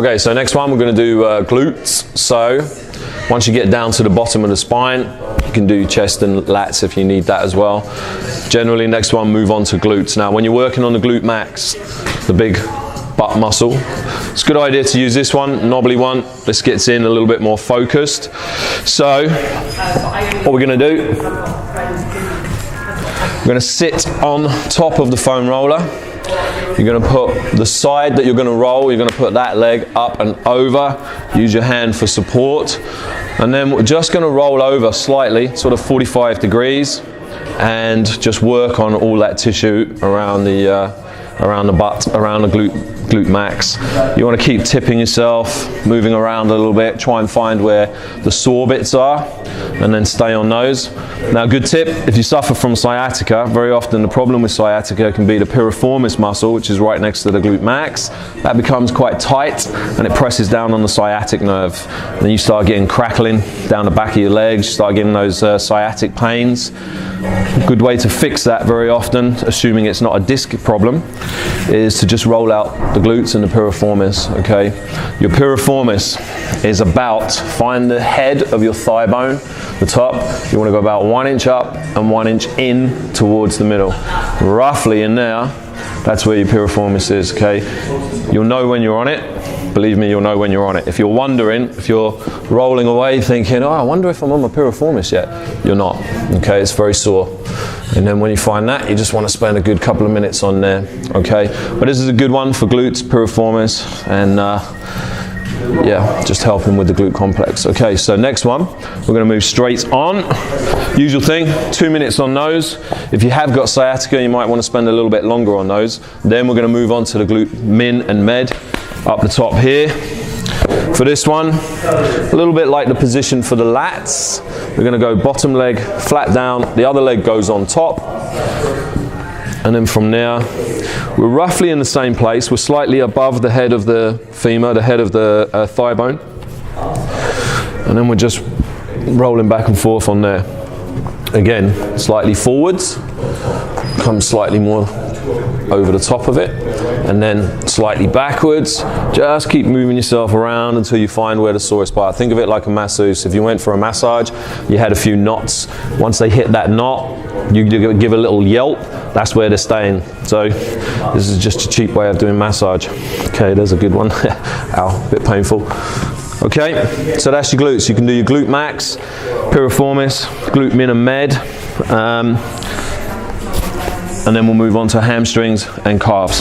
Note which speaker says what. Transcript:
Speaker 1: Okay, so next one we're going to do glutes. So once you get down to the bottom of the spine, you can do chest and lats if you need that as well. Generally, next one, move on to glutes. Now, when you're working on the glute max, the big butt muscle, it's a good idea to use this one, knobbly one. This gets in a little bit more focused. So what we're going to do, we're going to sit on top of the foam roller. You're going to put the side that you're going to roll, you're going to put that leg up and over. Use your hand for support. And then we're just going to roll over slightly, sort of 45 degrees, and just work on all that tissue around the butt, around the glute max. You want to keep tipping yourself, moving around a little bit, try and find where the sore bits are, and then stay on those. Now, good tip, if you suffer from sciatica, very often the problem with sciatica can be the piriformis muscle, which is right next to the glute max. That becomes quite tight and it presses down on the sciatic nerve. And then you start getting crackling down the back of your legs, you start getting those sciatic pains. A good way to fix that very often, assuming it's not a disc problem, is to just roll out the glutes and the piriformis, okay? Your piriformis is about, find the head of your thigh bone, the top. You want to go about 1 inch up and 1 inch in towards the middle. Roughly in there, that's where your piriformis is, okay? You'll know when you're on it. Believe me, you'll know when you're on it. If you're wondering, if you're rolling away thinking, oh, I wonder if I'm on my piriformis yet, you're not, okay? It's very sore. And then when you find that, you just want to spend a good couple of minutes on there, okay? But this is a good one for glutes, piriformis, and yeah, just helping with the glute complex. Okay, so next one, we're going to move straight on. Usual thing, 2 minutes on those. If you have got sciatica, you might want to spend a little bit longer on those. Then we're going to move on to the glute min and med up the top here. For this one, a little bit like the position for the lats. We're going to go bottom leg flat down, the other leg goes on top. And then from there, we're roughly in the same place. We're slightly above the head of the femur, the head of the thigh bone. And then we're just rolling back and forth on there. Again, slightly forwards, come slightly more over the top of it, and then slightly backwards. Just keep moving yourself around until you find where the sorest part. Think of it like a masseuse. If you went for a massage, you had a few knots. Once they hit that knot, you give a little yelp. That's where they're staying. So this is just a cheap way of doing massage. Okay, there's a good one. Ow, a bit painful. Okay, so that's your glutes. You can do your glute max, piriformis, glute min and med. And then we'll move on to hamstrings and calves.